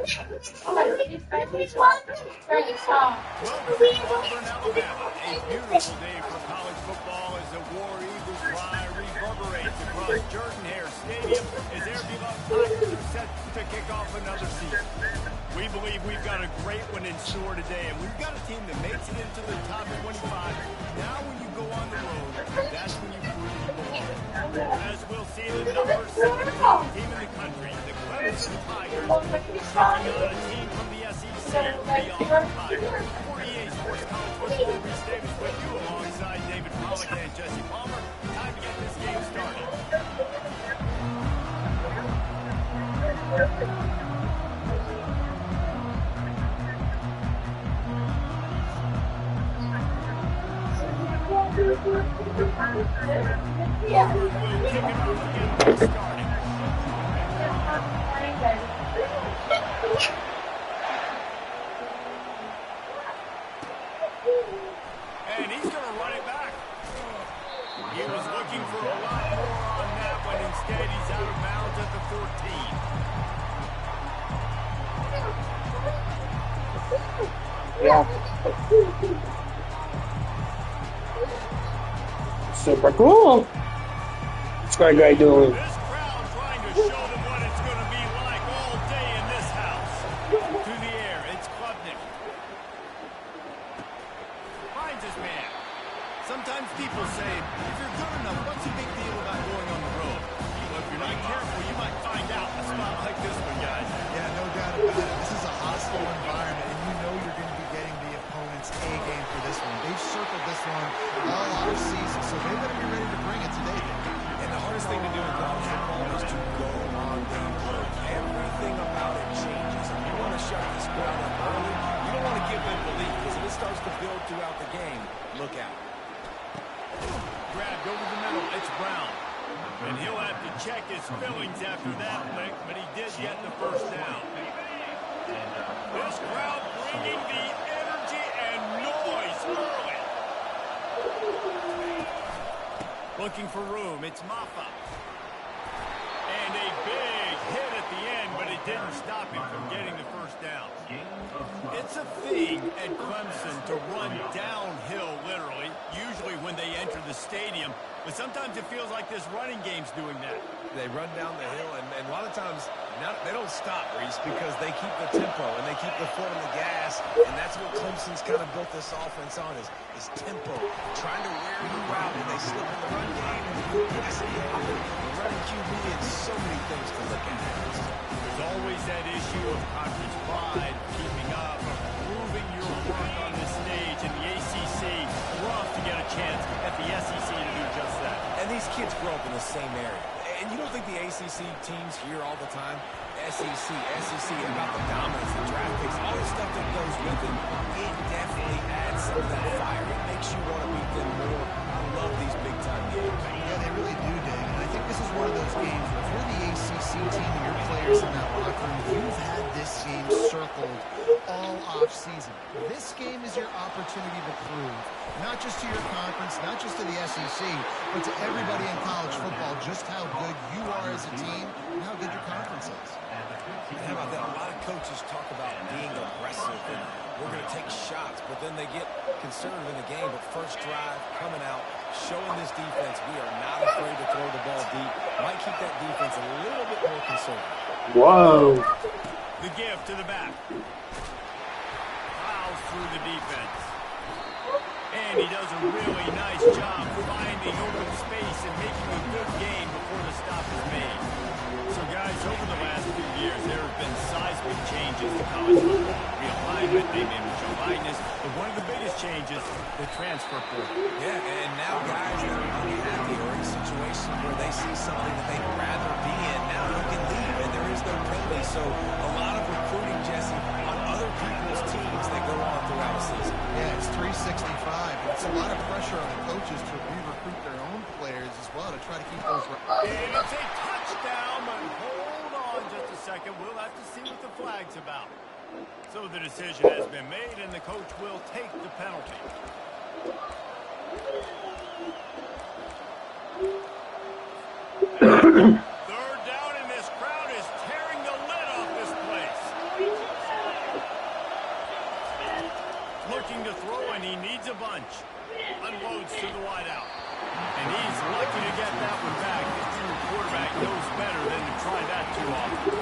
Welcome to Auburn, Alabama. A beautiful day for college football as the War Eagle cry reverberates across Jordan-Hare Stadium as their beloved Tigers are set to kick off another season. We believe we've got a great one in store today, and we've got a team that makes it into the top 25. Now when you go on the road, that's when you prove you belong. As we'll see the number 17 team in the country, the Clemson Tigers, taking on a team from the SEC, the Auburn Tigers. 48 Sports College Football, Reese Davis with you alongside David Pollack and Jesse Palmer. Time to get this game started. And he's going to run it back. He was looking for a lot more on that one. Instead, he's out of bounds at the 14. Yeah. Super cool. What's my guy doing? This crowd trying to show them what it's going to be like all day in this house. To the air, it's Klubnik. Finds his man. Sometimes people say, if you're good enough, what's the big deal about going on the road? Well, if you're not careful, you might find out a spot like this one, guys. Yeah, no doubt about it. This is a hostile environment, and you know you're going to be getting the opponent's A game for this one. They've circled this one all off season, so they're going to be ready to bring it today. And the hardest thing to do in college football is to go on the road. Everything about it changes. If you want to shut this crowd up early, you don't want to give them belief, because if it starts to build throughout the game, look out. Grabbed over the middle, it's Brown. And he'll have to check his fillings after that lick, but he did get the first down. This crowd bringing the energy and noise early. Looking for room, it's Maffa. And a big hit at the end, but it didn't stop him from getting the first down. It's a thing at Clemson to run downhill, literally, usually when they enter the stadium. But sometimes it feels like this running game's doing that. They run down the hill, and a lot of times they don't stop, Reese, because they keep the tempo and they keep the foot on the gas, and that's what Clemson's kind of built this offense on is tempo, trying to wear you out, and they slip in the run game, and the passing game, the running QB, and so many things to look at. There's always that issue of conference pride, keeping up, proving your work on the stage, and the ACC, rough to get a chance at the SEC to do just that. And these kids grow up in the same area. And you don't think the ACC teams hear all the time, SEC, about the dominance, the draft picks, all the stuff that goes with it. It definitely adds some of that fire. It makes you want to beat them more. I love these big-time games. Yeah, they really do, Dave. And I think this is one of those games where if you're the ACC team and your players in that locker room, you've had this game circled all off-season. This game is your opportunity to prove, not just to your conference, not just to the SEC, but to everybody in college football, just how good you are as a team and how good your conference is. And how about that? A lot of coaches talk about being aggressive and we're going to take shots, but then they get conservative in the game. But first drive, coming out, showing this defense we are not afraid to throw the ball deep. Might keep that defense a little bit more conservative. Whoa. The give to the back. Plows through the defense. And he does a really nice job finding open space and making a good game before the stop is made. So, guys, over the last few years, there have been seismic changes to college football. Realignment, name, image, and likeness. But one of the biggest changes, the transfer portal. Yeah, and now guys that are unhappy or in a situation where they see something that they'd rather be in, now you can leave, and there is no penalty. So a lot of recruiting, Jesse, on other people's teams that go on throughout a season. Yeah, it's 365. It's a lot of pressure on the coaches to re-recruit their own players as well to try to keep those. And it's a touchdown, but hold on just a second. We'll have to see what the flag's about. So the decision has been made, and the coach will take the penalty. Third down, and this crowd is tearing the lid off this place. when he needs a bunch. Unloads to the wideout. And he's lucky to get that one back. The junior quarterback knows better than to try that too often.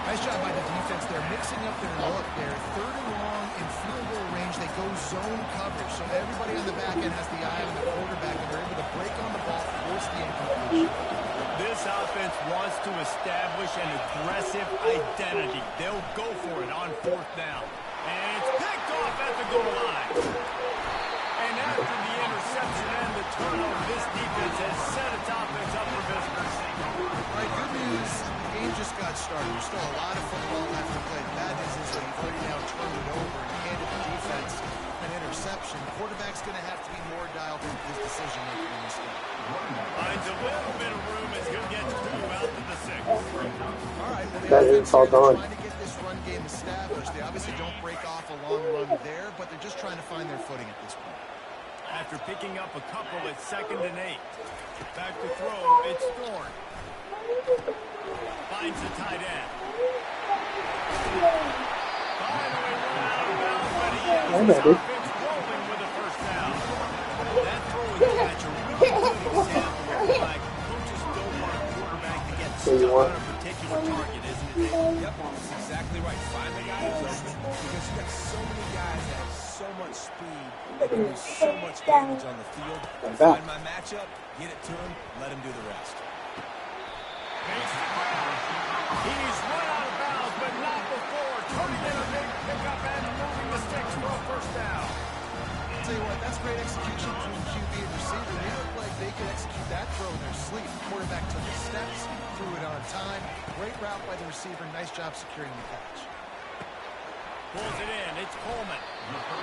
Nice job by the defense. They're mixing up their look there. 3rd and long in field goal range. They go zone coverage. So everybody on the back end has the eye on the quarterback, and they're able to break on the ball, force the incompletion. This offense wants to establish an aggressive identity. They'll go for it on 4th down. And it's picked off at the goal line. And after the interception and the turnover, this defense has set its offense up for business. All right, good news. The game just got started. There's still a lot of football left to play. The bad news is that you've already now turned it over and handed the defense an interception. The quarterback's going to have to be more dialed in his decision-making in this game. Finds a little bit of room as he'll get 2 out to the 6. All right, well, the That is offense here, they're all trying to get this run game established. They obviously don't break off a long run there, but they're just trying to find their footing at this point. After picking up a couple at 2nd and 8. Back to throw, it's Thorne. Finds the tight end. Finally run out of bounds, but he has his offense rolling with a 1st down. That throwing catch, a really good example of why coaches don't want a quarterback to get stuck on a particular target, isn't it, Dave? Yep, that's exactly right. Find the guy who's open because you got so many guys that have so much speed, they can do so much damage on the field. Find my matchup, get it to him, let him do the rest. He's run out of bounds, but not before. Turning in a big pickup and moving the sticks for a 1st down. I'll tell you what, that's great execution between QB and receiver. They look like they could execute that throw in their sleep. The quarterback took the steps, threw it on time. Great route by the receiver. Nice job securing the catch. Pulls it in. It's Coleman.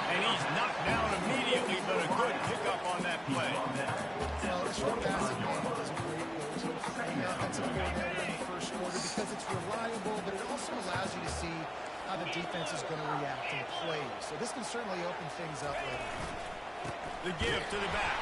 And he's knocked down immediately, but a good pickup on that play. Well, the short passing game is a great go-to for the offensive coordinator in the 1st quarter because it's reliable, but it also allows you to see how the defense is going to react and play. So this can certainly open things up later. The give to the back.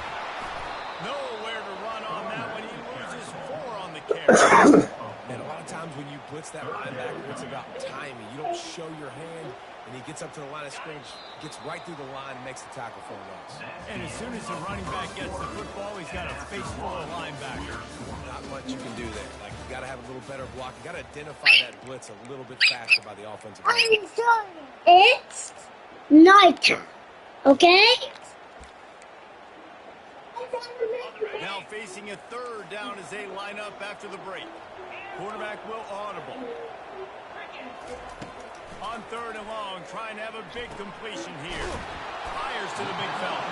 Nowhere to run on that one. He loses 4 on the carry. And a lot of times when you blitz that linebacker, it's about timing. You don't show your hand, and he gets up to the line of scrimmage, gets right through the line, and makes the tackle for a loss. And as soon as the running back gets the football, he's got a face full of linebackers. Not much you can do there. Like, you got to have a little better block. You got to identify that blitz a little bit faster by the offensive line. I'm sorry. It's night. Okay? Now facing a 3rd down as they line up after the break. Quarterback will audible. On 3rd and long, trying to have a big completion here. Fires to the big fella.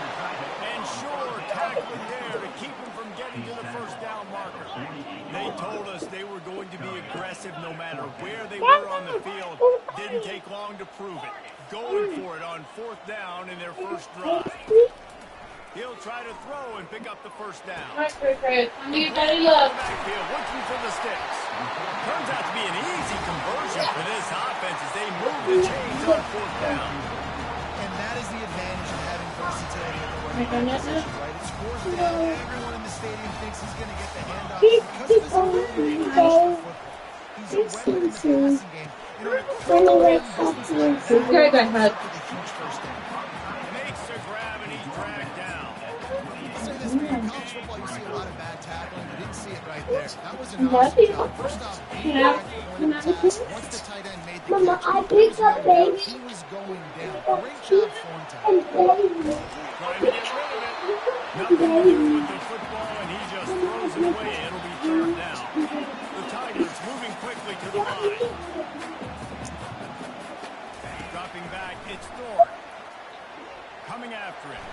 And sure, tackling there to keep him from getting to the 1st down marker. They told us they were going to be aggressive no matter where they were on the field. Didn't take long to prove it. Going for it on 4th down in their 1st drive. He'll try to throw and pick up the 1st down. Backfield looking for the sticks. Turns out to be an easy conversion for this offense as they move the chains on 4th down. And that is the advantage of having versatility at the running back position, right? It's 4th down. Everyone in the stadium thinks he's going to get the handoff because of his ability to finish the football. He's a weapon in the passing game. You know, Go ahead. with a huge 1st down. Makes the grab and he's dragged down. I'll say this, in college football, you see a lot of bad tackling. You didn't see it right there. That was an awesome job. First off, being direct point of attack. Once the tight end made the Mama, catch, I picked up baby. he was going down. Great job form time. And baby. Trying to get rid of it. Nothing to do with the football, and he just throws it away. It'll be 3rd down. The Tigers moving quickly to the line. Dropping back, it's Thorne. Coming after it.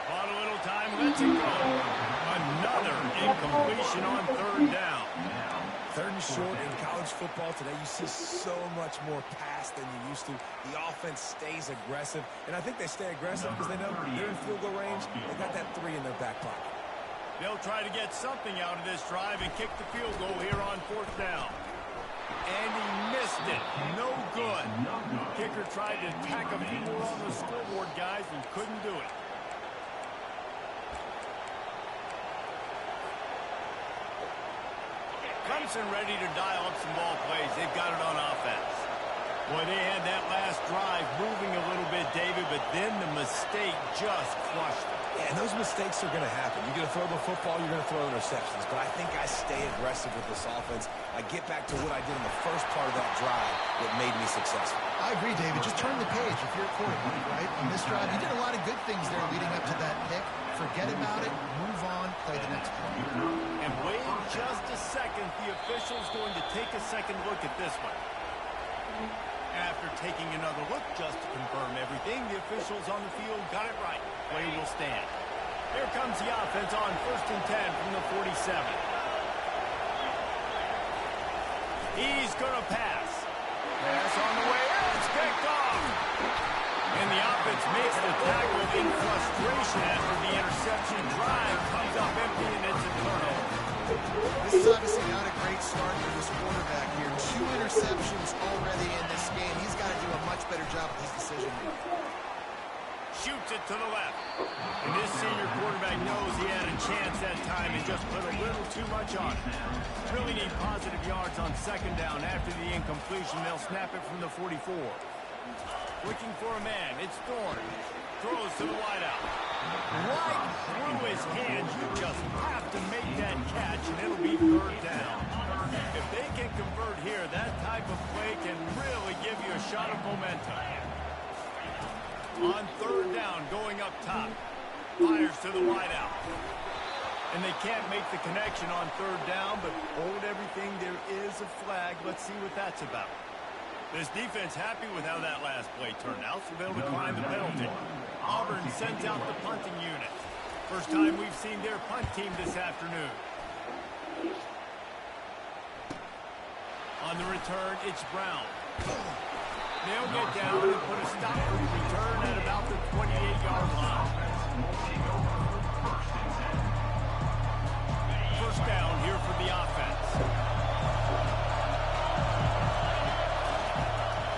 Bought a little time, lets it go. Another incompletion on 3rd down. 3rd and short in college football today, you see so much more pass than you used to. The offense stays aggressive, and I think they stay aggressive because they know they're in field goal range. They got that 3 in their back pocket. They'll try to get something out of this drive and kick the field goal here on 4th down. And he missed it. No good. Kicker tried to tack a few more on the scoreboard, guys, and couldn't do it. Clemson ready to dial up some ball plays. They've got it on offense. Boy, they had that last drive moving a little bit, David, but then the mistake just crushed them. Yeah, and those mistakes are going to happen. You're going to throw the football, you're going to throw interceptions. But I think I stay aggressive with this offense. I get back to what I did in the first part of that drive that made me successful. I agree, David. Just turn the page if you're a quarterback, right? On this drive, you did a lot of good things there leading up to that pick. Forget about it, move on, play the next play. And wait just a second. The official's going to take a second look at this one. After taking another look just to confirm everything, the officials on the field got it right. Play will stand. Here comes the offense on 1st and 10 from the 47. He's going to pass. Pass on the way. It's picked off. And the offense makes the tackle in frustration after the interception. Drive comes up empty, and it's a turnover. This is obviously not a great start for this quarterback here. 2 interceptions already in this game. He's got to do a much better job with his decision making. Shoots it to the left. And this senior quarterback knows he had a chance that time and just put a little too much on it. Really need positive yards on 2nd down. After the incompletion, they'll snap it from the 44. Looking for a man. It's Thorne. Throws to the wideout. Right through his hands. You just have to make that catch, and it'll be 3rd down. If they can convert here, that type of play can really give you a shot of momentum. On 3rd down, going up top. Fires to the wideout. And they can't make the connection on 3rd down, but hold everything. There is a flag. Let's see what that's about. This defense happy with how that last play turned out, so they'll decline the penalty. Auburn sends out the punting unit. First time we've seen their punt team this afternoon. On the return, it's Brown. They'll get down and put a stop to the return at about the 28-yard line. First down here for the offense.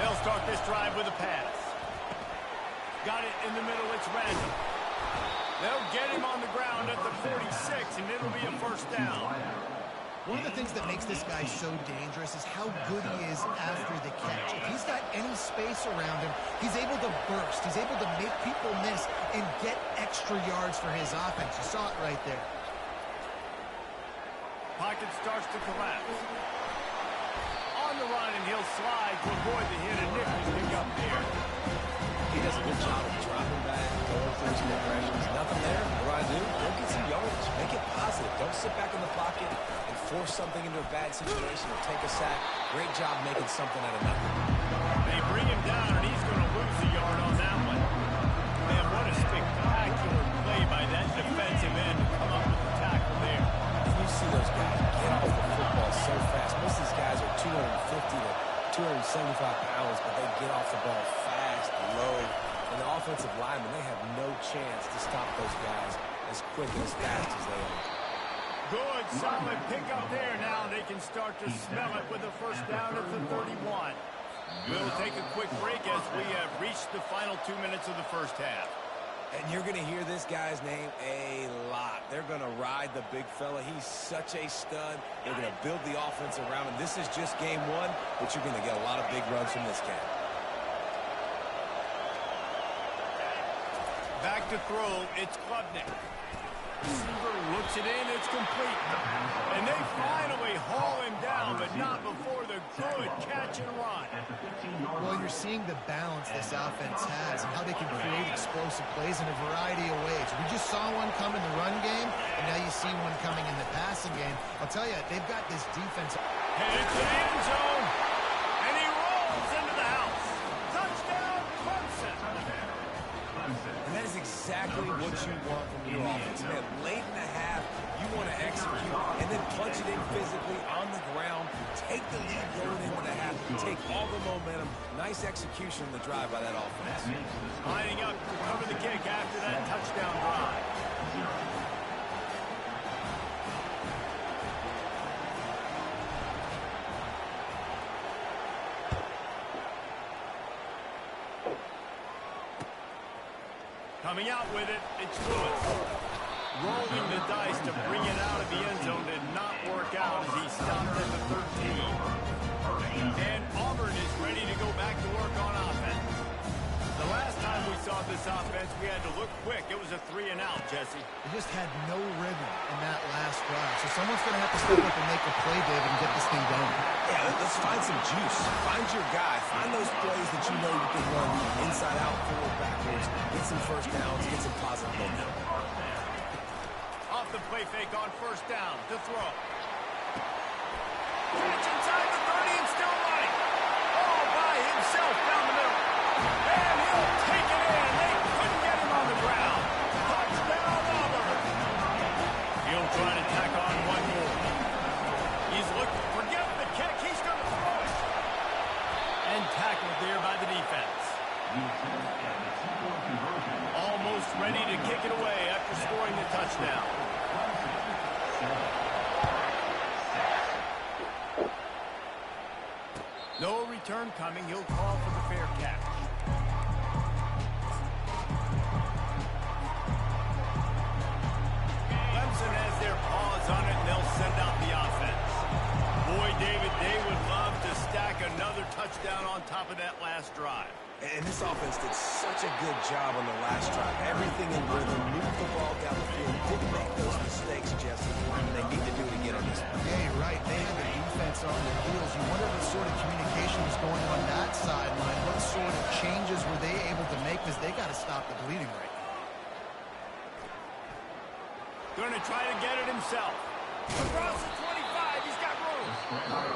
They'll start this drive with a pass. Got it in the middle, it's Randall. They'll get him on the ground at the 46, and it'll be a first down. One of the things that makes this guy so dangerous is how good he is after the catch. If he's got any space around him, he's able to burst. He's able to make people miss and get extra yards for his offense. You saw it right there. Pocket starts to collapse. On the run, and he'll slide to avoid the hit, and Nichols pick up there. He does a good job of dropping back, going through some progressions. Nothing there. What do? Go get some yardage. Make it positive. Don't sit back in the pocket and force something into a bad situation or take a sack. Great job making something out of nothing. They bring him down, and he's going to lose a yard on that one. Man, what a spectacular play by that defensive end to come up with the tackle there. You see those guys get off the football so fast. Most of these guys are 250 to 275 pounds, but they get off the ball fast, low. And the offensive linemen, they have no chance to stop those guys as quick and as fast as they are. Good, solid pickup there. Now they can start to smell it with a first down at the 31. We'll take a quick break as we have reached the final 2 minutes of the first half. And you're going to hear this guy's name a lot. They're going to ride the big fella. He's such a stud. They're going to build the offense around him. This is just game 1, but you're going to get a lot of big runs from this guy. Back to throw, it's Klubnik. Receiver looks it in, it's complete. And they finally haul him down, but not before the good catch and run. Well, you're seeing the balance this offense has and how they can create explosive plays in a variety of ways. We just saw one come in the run game, and now you see one coming in the passing game. I'll tell you, they've got this defense. Headed to the end zone, and he rolls into the house. Touchdown, Clemson. And that is exactly what you want from your offense. Man, late in the half, you want to execute and then punch it in physically on the ground. Take the lead going into the half. Take all the momentum. Nice execution on the drive by that offense. Lining up to cover the kick after that touchdown drive. Coming out with it, it's Lewis. Rolling the dice to bring it out of the end zone did not work out as he stopped at the 13. And Auburn is ready to go back to defense, we had to look quick. It was a 3 and out, Jesse. They just had no rhythm in that last drive. So someone's going to have to step up and make a play, David, and get this thing going. Yeah, let's find some juice. Find your guy. Find those plays that you know you can run inside out, forward, backwards. Get some first downs. Get some positive momentum. Off the play fake on first down to throw. Catch inside the 30 and still running. All by himself down the middle. And he'll take it in. They couldn't get him on the ground. Touchdown, Auburn. He'll try to tack on one more. He's looking. Forget the kick. He's going to throw it. And tackled there by the defense. Almost ready to kick it away after scoring the touchdown. No return coming. He'll call for the fair catch. Clemson has their paws on it, and they'll send out the offense. Boy, David, they would love to stack another touchdown on top of that last drive. And this offense did such a good job on the last drive. Everything in rhythm, moved the ball down the field, didn't make those mistakes, Jesse. And they need to do it again on this one. Yeah, you're right. They had the defense on their heels. You wonder what sort of communication was going on that sideline. What sort of changes were they able to make? Because they got to stop the bleeding right now. Going to try to get it himself. Across the 25. He's got room.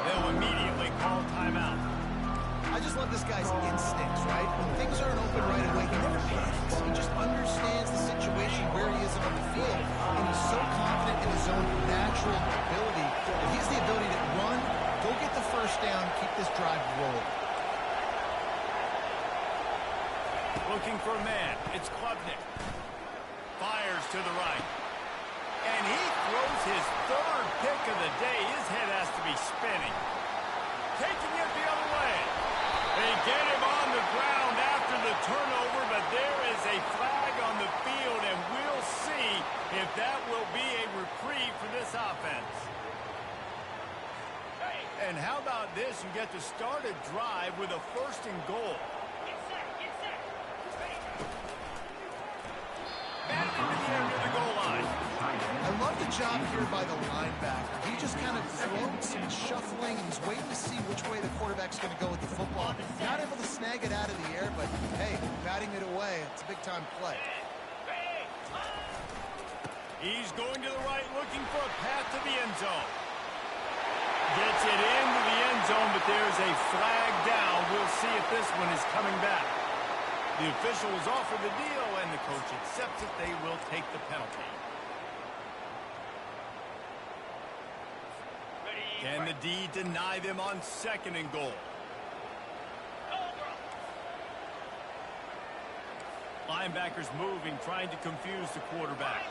They'll immediately call timeout. I just love this guy's instincts, right? When things aren't open right away, he never panics. He just understands the situation where he is on the field, and he's so confident in his own natural ability that he has the ability to run, go get the first down, keep this drive rolling. Looking for a man. It's Klubnik. Fires to the right. And he throws his third pick of the day. His head has to be spinning. Taking it the other way. They get him on the ground after the turnover, but there is a flag on the field, and we'll see if that will be a reprieve for this offense. And how about this? You get to start a drive with a 1st and goal. Batted into the air near the goal line. I love the job here by the linebacker. He just kind of floats and shuffling, and he's waiting to see which way the quarterback's going to go with the football. Not able to snag it out of the air, but hey, batting it away, it's a big-time play. He's going to the right, looking for a path to the end zone. Gets it into the end zone, but there's a flag down. We'll see if this one is coming back. The official was offered the deal, and the coach accepts it. They will take the penalty. Can the D deny them on 2nd and goal? Linebackers moving, trying to confuse the quarterback.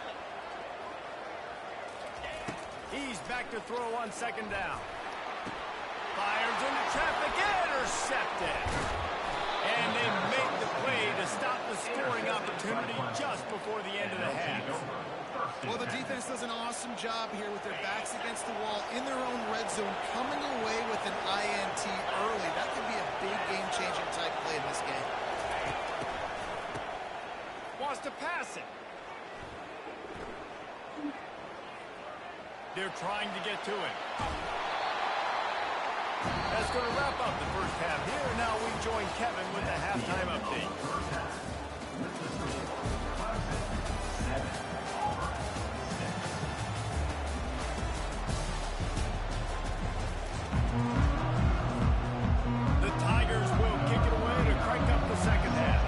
He's back to throw on 2nd down. Fires into traffic, intercepted. And they make the play to stop the scoring opportunity just before the end of the half. Well, the defense does an awesome job here with their backs against the wall in their own red zone, coming away with an INT early. That could be a big game-changing type play in this game. Wants to pass it. They're trying to get to it. That's going to wrap up the first half here. Now we join Kevin with the halftime update. The Tigers will kick it away to crank up the second half.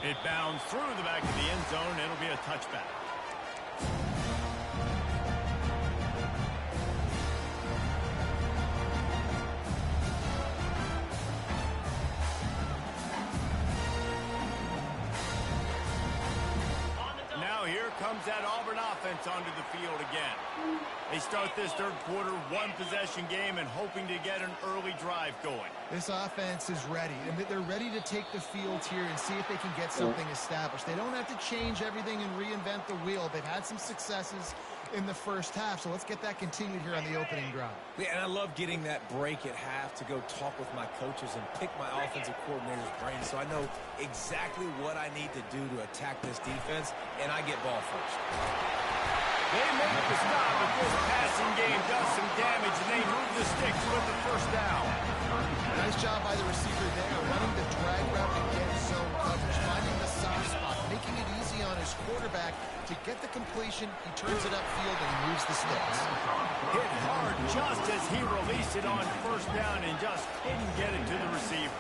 It bounds through the back of the end zone. It'll be a touchback. Now here comes that Auburn offense onto the field again. They start this third quarter one-possession game and hoping to get an early drive going. This offense is ready, and they're ready to take the field here and see if they can get something established. They don't have to change everything and reinvent the wheel. They've had some successes in the first half, so let's get that continued here on the opening drive. Yeah, and I love getting that break at half to go talk with my coaches and pick my offensive coordinator's brain so I know exactly what I need to do to attack this defense, and I get ball first. They make the stop, but this passing game does some damage, and they move the sticks with the first down. Nice job by the receiver there, running the drag route and getting zone coverage, finding the soft spot, making it easy on his quarterback to get the completion. He turns it upfield and moves the sticks. Hit hard just as he released it on first down and just couldn't get it to the receiver.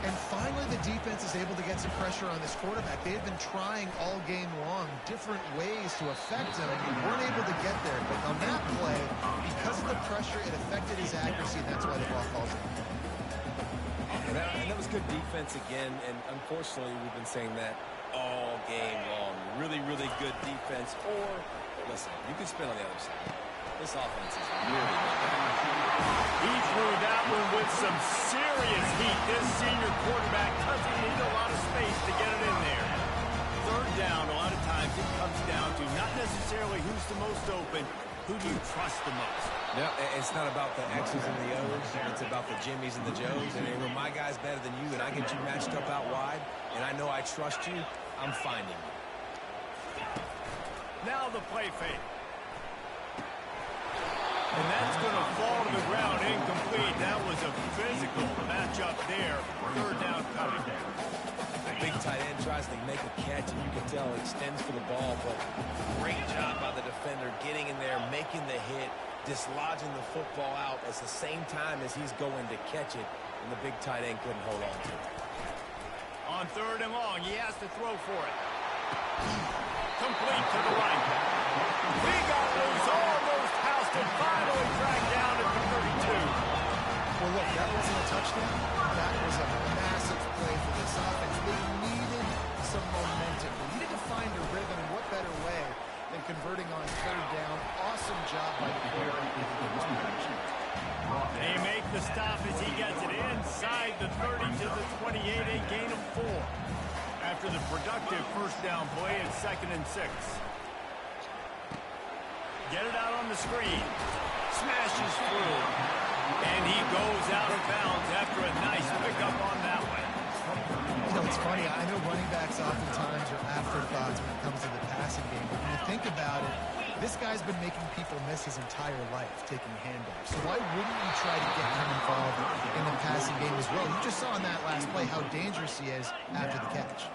And finally, the defense is able to get some pressure on this quarterback. They have been trying all game long different ways to affect him, and weren't able to get there. But on that play, because of the pressure, it affected his accuracy, and that's why the ball falls in. And that was good defense again, and unfortunately, we've been saying that all game long. Really, really good defense. Or, listen, you can spin on the other side. This offense is really good. He threw that one with some serious heat. This senior quarterback doesn't need a lot of space to get it in there. Third down, a lot of times it comes down to not necessarily who's the most open, who do you trust the most? No, it's not about the X's and the O's. It's about the Jimmys and the Joes. And when my guy's better than you and I get you matched up out wide, and I know I trust you, I'm finding you. Now the play fake. And that's going to fall to the ground incomplete. That was a physical matchup there. Third down coming. The big tight end tries to make a catch, and you can tell extends for the ball, but great job by the defender getting in there, making the hit, dislodging the football out at the same time as he's going to catch it, and the big tight end couldn't hold on to it. On third and long, he has to throw for it. Complete to the right. He got loose, almost housed it, finally dragged down at the 32. Well, look, that wasn't a touchdown. That was a massive play for this offense. They needed some momentum. They needed to find a rhythm, and what better way than converting on third down. Awesome job by the quarterback. They make the stop as he gets it inside the 30 to the 28, a gain of 4. After the productive first down play, it's 2nd and 6. Get it out on the screen. Smashes through. And he goes out of bounds after a nice pickup on that one. You know, it's funny. I know running backs oftentimes are afterthoughts when it comes to the passing game. But when you think about it, this guy's been making people miss his entire life taking handoffs. So why wouldn't you try to get him involved in the passing game as well? You just saw in that last play how dangerous he is after the catch.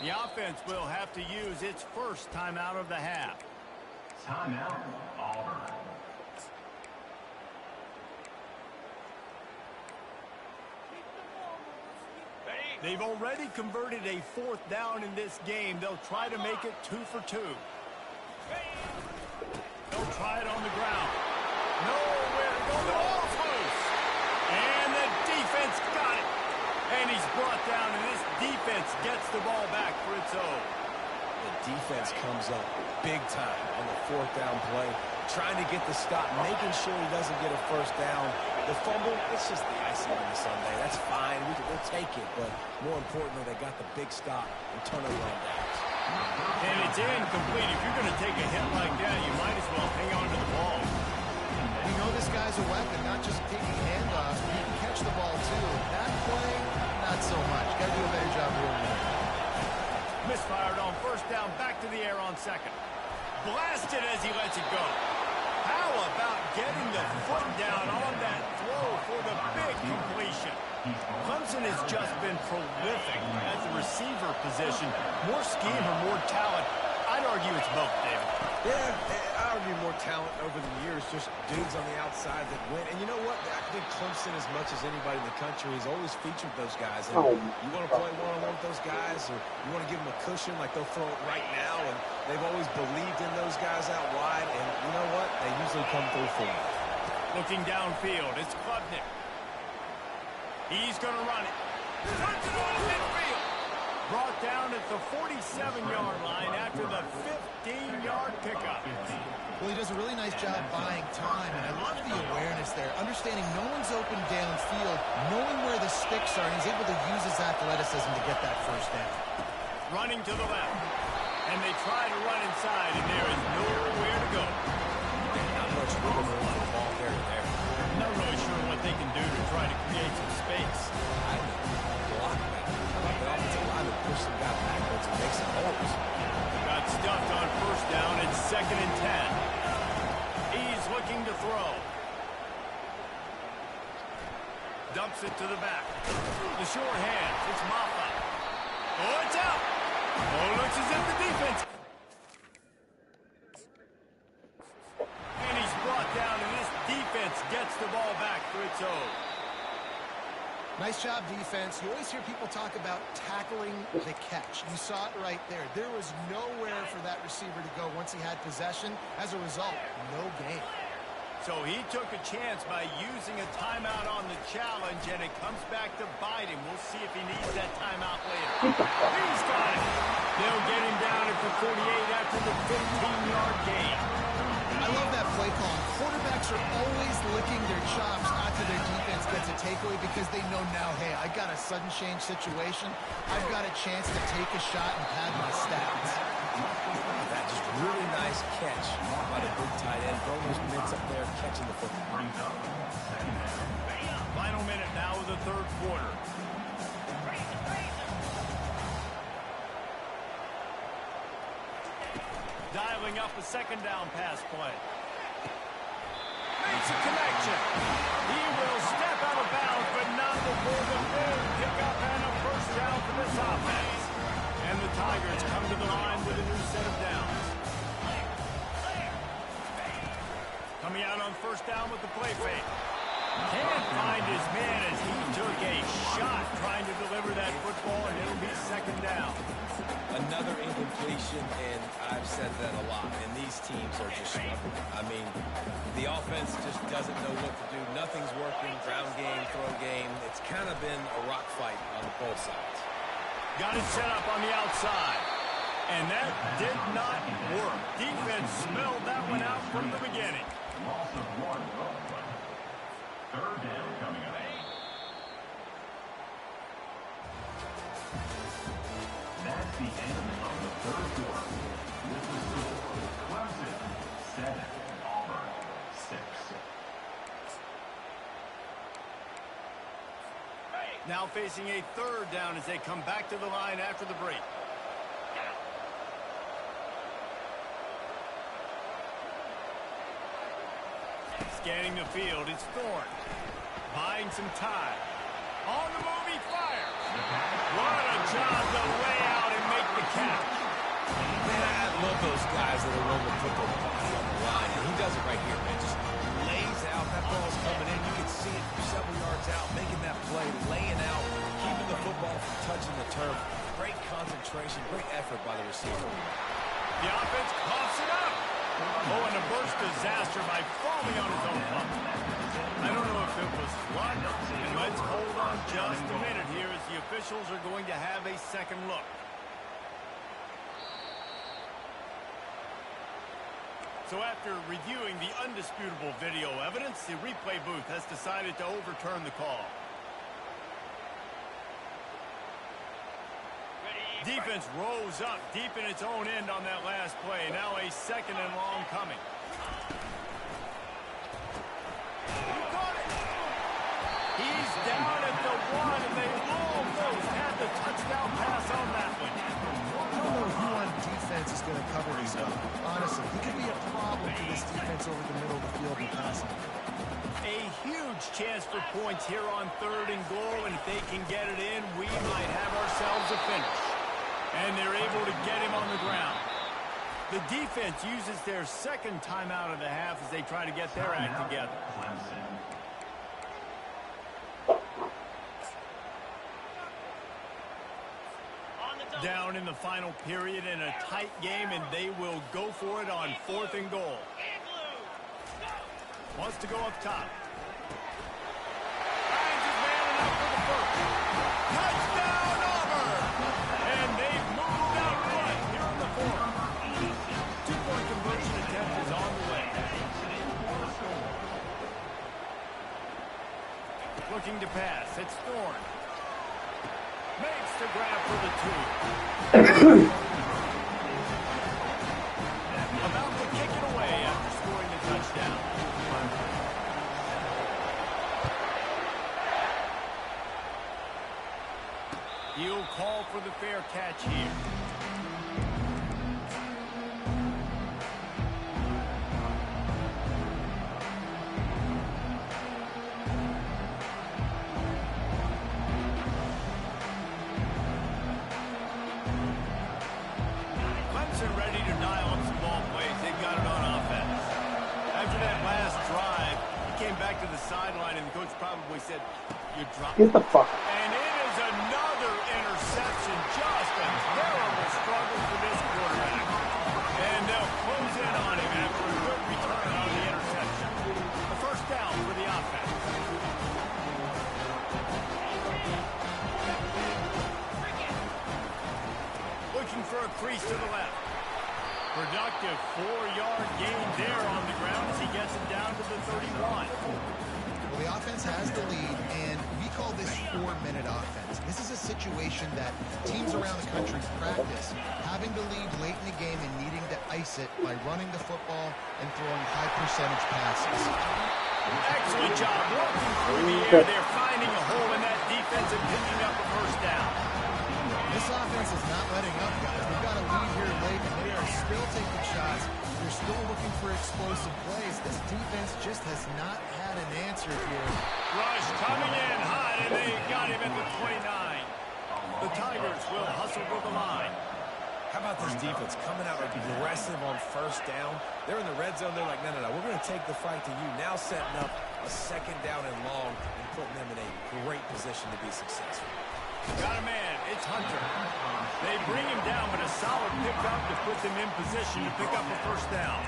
The offense will have to use its first timeout of the half. Timeout, Auburn. They've already converted a 4th down in this game. They'll try to make it 2 for 2. They'll try it on the ground. Nowhere to go. The ball's loose. And the defense got it. And he's brought down, and this defense gets the ball back for its own. The defense comes up big time on the 4th down play, trying to get the stop, making sure he doesn't get a first down. The fumble, it's just the icing on the Sunday. That's fine. We'll take it. But more importantly, they got the big stop and turnover on downs. And it's incomplete. If you're going to take a hit like that, you might as well hang on to the ball. We know this guy's a weapon, not just taking handoffs, but he can catch the ball too. That play, not so much. Got to do a better job ruling it. Misfired on first down, back to the air on 2nd. Blasted as he lets it go. How about getting the foot down on that throw for the big completion? Clemson has just been prolific at the receiver position. More scheme or more talent? I'd argue it's both, David. Yeah, I argue more talent over the years, just dudes on the outside that win. And you know what? I think Clemson, as much as anybody in the country, has always featured those guys. And you want to play one-on-one with those guys, or you want to give them a cushion, like they'll throw it right now. And they've always believed in those guys out wide. And you know what? They usually come through for them. Looking downfield, it's Klubnik. He's going to run it. Puts it on midfield. brought down at the 47-yard line after the 15-yard pickup. Well, he does a really nice job buying time, and I love the awareness there, understanding no one's open downfield, knowing where the sticks are, and he's able to use his athleticism to get that first down. Running to the left, and they try to run inside, and there is nowhere to go. Not much room on the ball carrier there. Not really sure what they can do to try to create some space. I block that. How about the offensive line to push some guy backwards and make some holes? Got stuffed on first down. It's 2nd and 10. He's looking to throw. Dumps it to the back. The short hands. It's Maffa. Oh, it's out. Oh, looks as if the defense. And he's brought down, and this defense gets the ball back for its own. Nice job, defense. You always hear people talk about tackling the catch. You saw it right there. There was nowhere for that receiver to go once he had possession. As a result, no gain. So he took a chance by using a timeout on the challenge, and it comes back to bite him. We'll see if he needs that timeout later. He's got it. They'll get him down at the 48 after the 15-yard gain. I love that play call. Quarterbacks are always licking their chops after their defense gets a takeaway because they know now, hey, I got a sudden change situation. I've got a chance to take a shot and pad my stats. That just really nice catch by the big tight end. Throwing those mitts up there, catching the football. Final minute now of the third quarter. Dialing up a second down pass play. Makes a connection. He will step out of bounds, but not before the big pickup and a first down for this offense. And the Tigers come to the line with a new set of downs. Coming out on first down with the play fake. Can't find his man as he took a shot trying to deliver that football, and it'll be second down. Another incompletion, and I've said that a lot, and these teams are just struggling. I mean, the offense just doesn't know what to do. Nothing's working. Ground game, throw game. It's kind of been a rock fight on both sides. Got it set up on the outside. And that did not work. Defense smelled that one out from the beginning. Loss of 1. Third down coming up. That's the end of the third quarter. With the score, Clemson 7, Auburn 6. Now facing a third down as they come back to the line after the break. Scanning the field, it's Thorne. Buying some time. On the move, he fires. What a job to lay out and make the catch. Man, I love those guys that are willing to put their body on the line. And he does it right here, man. Just lays out. That ball's coming in. You can see it from several yards out, making that play, laying out, keeping the football from touching the turf. Great concentration, great effort by the receiver. The offense coughs it up. Oh, and a burst disaster by falling on his own pump. I don't know if it was luck, and let's hold on just a minute here as the officials are going to have a second look. So after reviewing the undisputable video evidence, the replay booth has decided to overturn the call. Defense rose up deep in its own end on that last play. Now a second and long coming. He's down at the 1, and they almost had the touchdown pass on that one. I don't know who on defense is going to cover this guy. Honestly, he could be a problem for this defense over the middle of the field in passing. A huge chance for points here on 3rd and goal, and if they can get it in, we might have ourselves a finish. And they're able to get him on the ground. The defense uses their second timeout of the half as they try to get their act together. Down in the final period in a tight game, and they will go for it on 4th and goal. Wants to go up top. Finds his man enough for the first. Touchdown, Auburn! And It's Thorne. Makes the grab for the 2. About to kick it away after scoring the touchdown. He'll call for the fair catch here. Clemson ready to dial up some ball plays. They've got it on offense. After that last drive, he came back to the sideline, and the coach probably said, "You dropped Get the fuck. And it is another interception. Just a terrible struggle for this quarterback. And they'll close in on him after a good return on the interception. A first down for the offense. Looking for a crease to the left. Productive 4-yard gain there on the ground as he gets it down to the 31. Well, the offense has the lead, and we call this 4-minute offense. This is a situation that teams around the country practice, having the lead late in the game and needing to ice it by running the football and throwing high-percentage passes. Excellent job working through the air. They're finding a hole in that defense and picking up a first down. This offense is not letting up, guys. They've got a lead here late, and they are still taking shots. They're still looking for explosive plays. This defense just has not had an answer here. Rush coming in hot, and they got him at the 29. The Tigers will hustle to the line. How about this defense coming out aggressive on first down? They're in the red zone. They're like, no, we're going to take the fight to you. Now setting up a second down and long and putting them in a great position to be successful. Got a man. It's Hunter. They bring him down, but a solid pickup to put them in position to pick up a first down.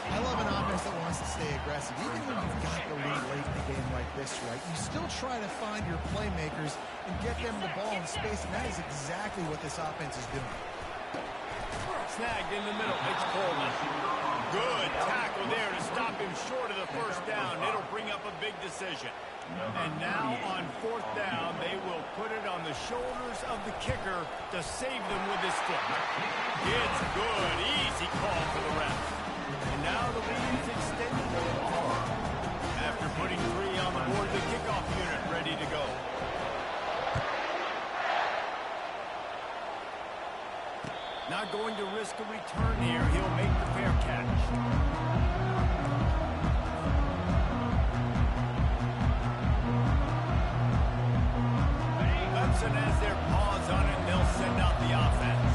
I love an offense that wants to stay aggressive. Even when you've got the lead late in a game like this, right, you still try to find your playmakers and get them the ball in space, and that is exactly what this offense is doing. Snagged in the middle. It's Coleman. Good tackle there to stop him short of the first down. It'll bring up a big decision. And now on fourth down, they will put it on the shoulders of the kicker to save them with his foot. It's good. Easy call for the ref. And now the lead is extended. After putting 3 on the board, the kickoff unit ready to go. Not going to risk a return here. He'll make the fair catch. Clemson has their paws on it, and they'll send out the offense.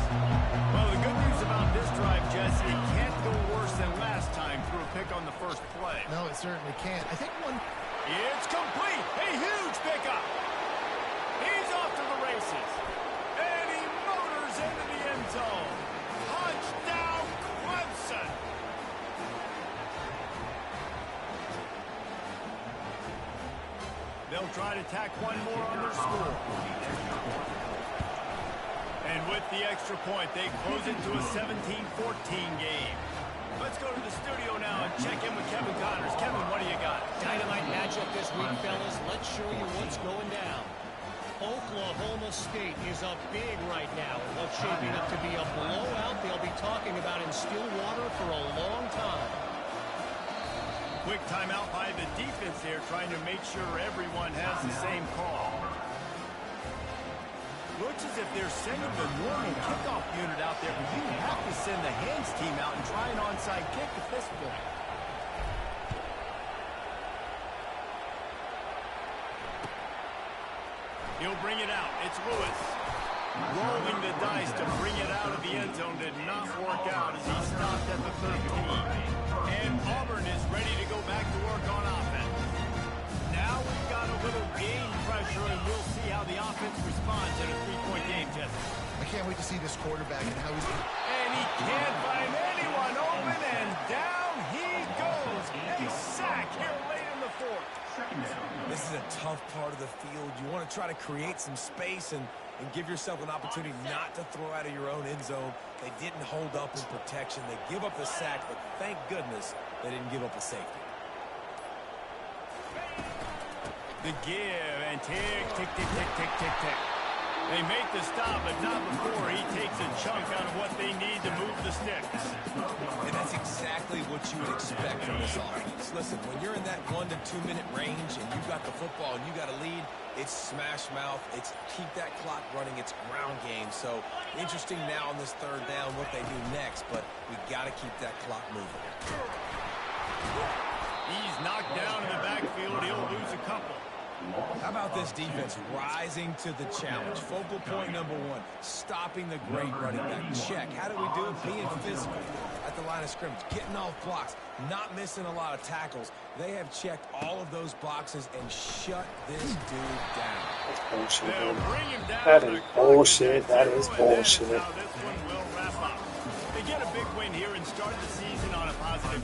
Well, the good news about this drive, Jesse, it can't go worse than last time through a pick on the first play. No, it certainly can't. I think one... It's complete. A huge pickup. He's off to the races. And he motors into the end zone. Touchdown, Clemson. They'll try to tack one more on their score. And with the extra point, they close it to a 17-14 game. Let's go to the studio now and check in with Kevin Connors. Kevin, what do you got? Dynamite matchup this week, fellas. Let's show you what's going down. Oklahoma State is up big right now. And what's shaping up to be a blowout they'll be talking about in Stillwater for a long time. Quick timeout by the defense there, trying to make sure everyone has the same call. Looks as if they're sending the normal kickoff unit out there, but you have to send the hands team out and try an onside kick at this point. He'll bring it out. It's Lewis. Rolling the dice to bring it out of the end zone did not work out as he stopped at the 13. And Auburn is ready to go back to work on offense. Now we've got a little game pressure, and we'll see how the offense responds in a 3-point game, Jesse. I can't wait to see this quarterback and how he's... And he can't find anyone open, and down he goes. A sack here late in the fourth. This is a tough part of the field. You want to try to create some space and give yourself an opportunity not to throw out of your own end zone. They didn't hold up in protection. They give up the sack, but thank goodness they didn't give up a safety. The give and tick, tick, tick, tick, tick, tick, tick. They make the stop, but not before he takes a chunk out of what they need to move the sticks. And that's exactly what you would expect from this offense. Listen, when you're in that 1 to 2 minute range and you got the football and you got a lead, it's smash mouth. It's keep that clock running. It's ground game. So interesting now on this third down what they do next, but we got to keep that clock moving. He's knocked down in the backfield. He'll lose a couple. How about this defense rising to the challenge? Focal point number 1, stopping the great running back. Check. How do we do it? Being physical at the line of scrimmage, getting off blocks, not missing a lot of tackles. They have checked all of those boxes and shut this dude down. That's bullshit. They'll bring him down. That is bullshit. That is bullshit. That's how this one will wrap up. They get a big win here and start the season on a positive.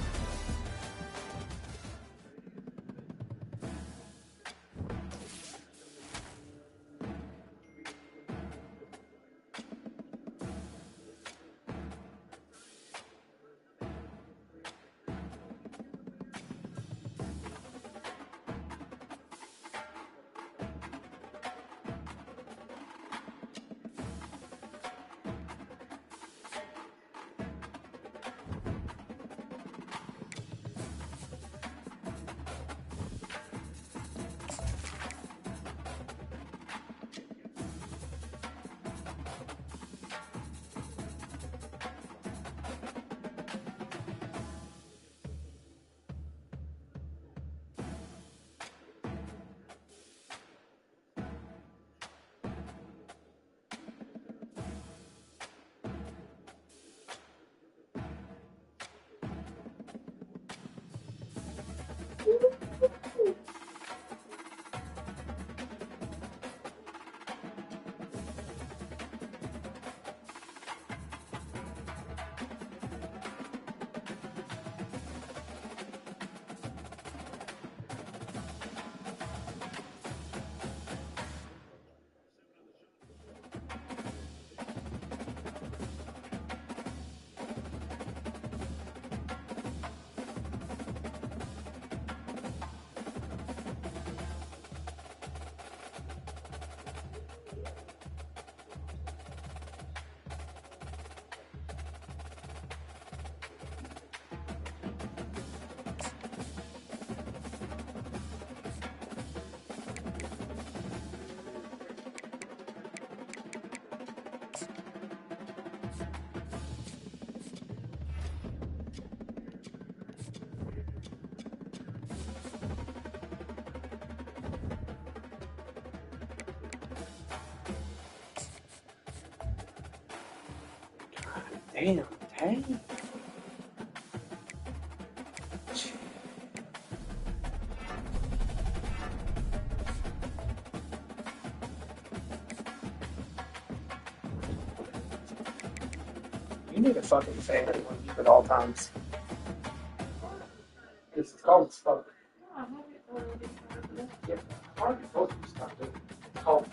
Damn, dang. You need a fucking fan at all times. This is called fuck. Yeah, I already told you to stop doing it. It's called.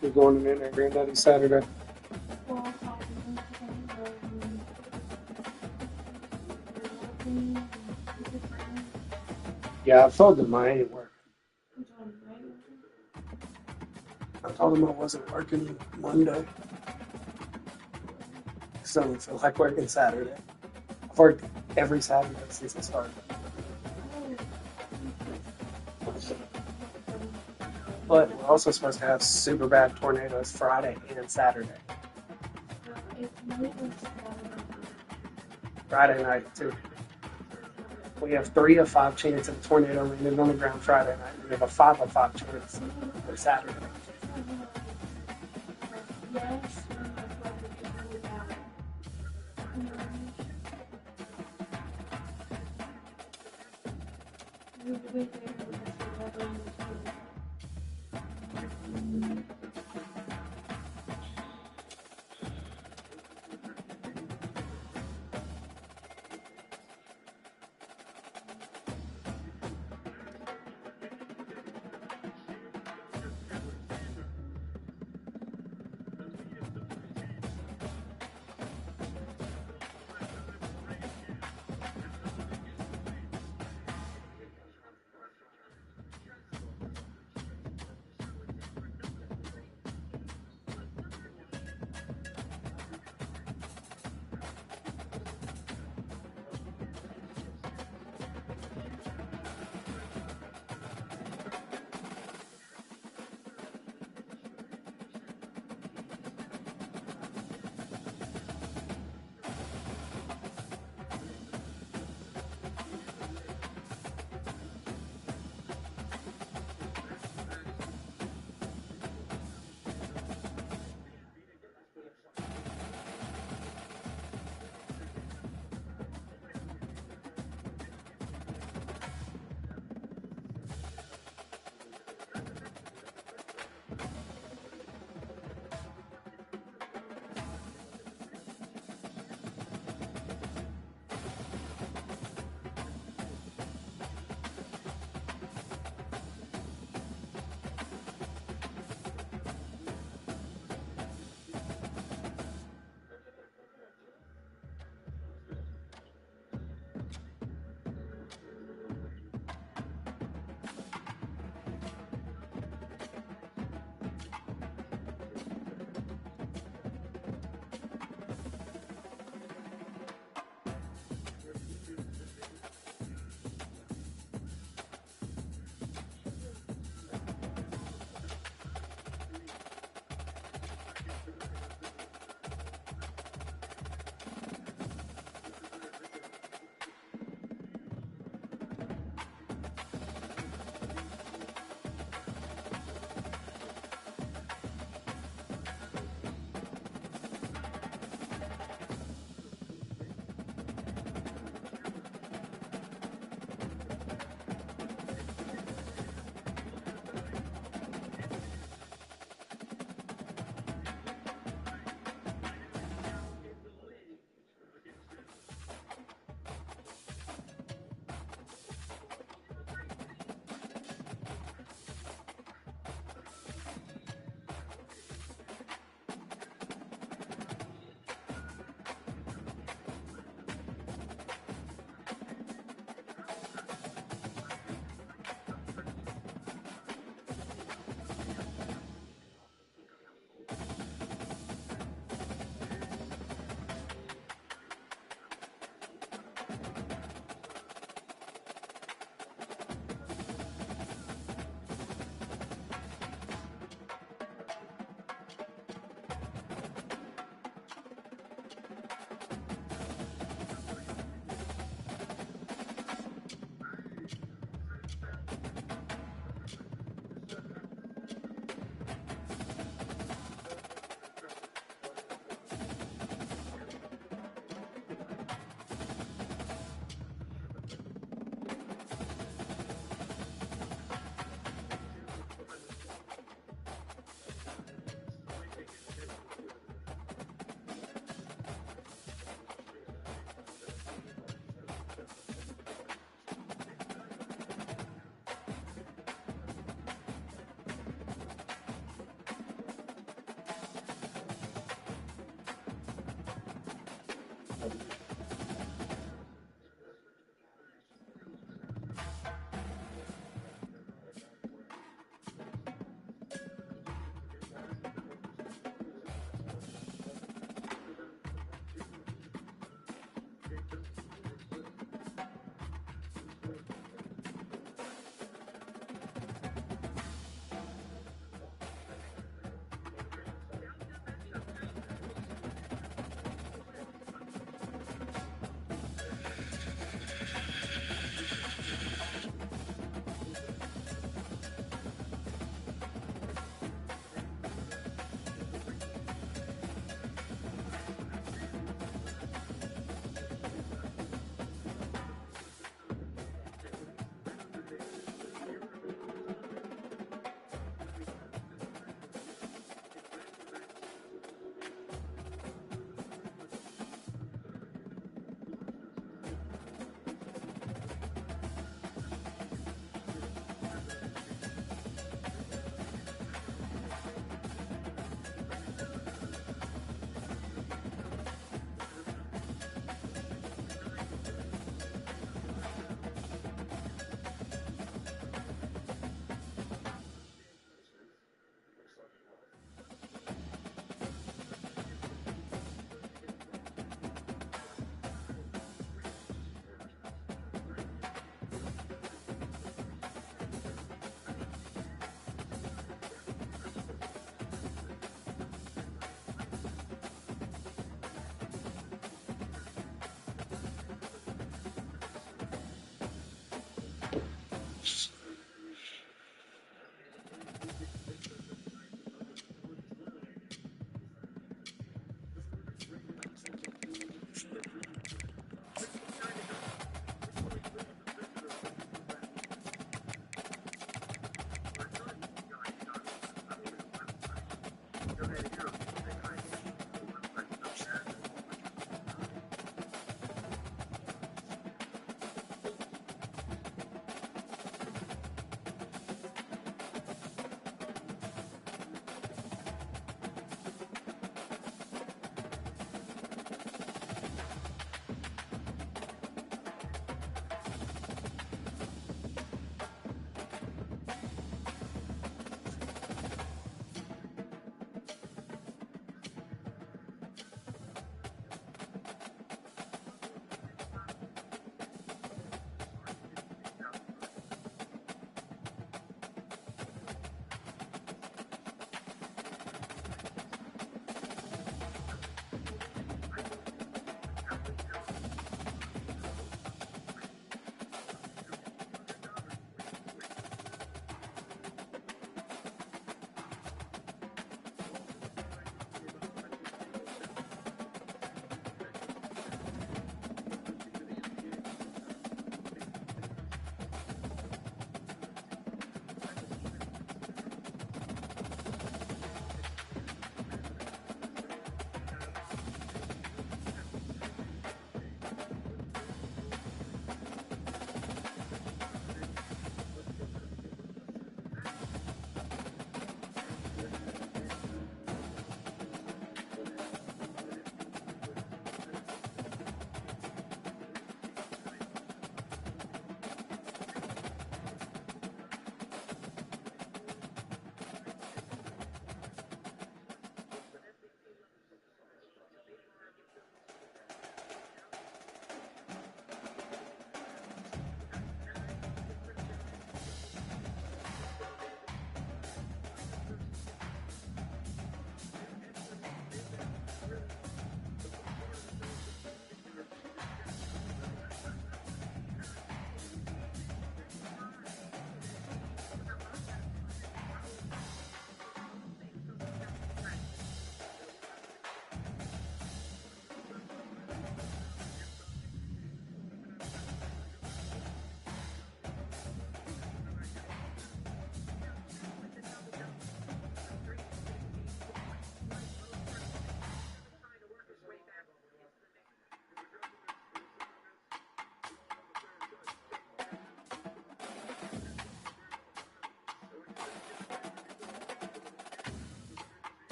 We're going in there, Granddaddy Saturday. Yeah, I told them I ain't working. I told them I wasn't working Monday. Because I don't feel like working Saturday. I've worked every Saturday since it started. But we're also supposed to have super bad tornadoes Friday and Saturday. Friday night, too. We have 3 of 5 chance of a tornado landing on the ground Friday night. We have a 5 of 5 chance for Saturday.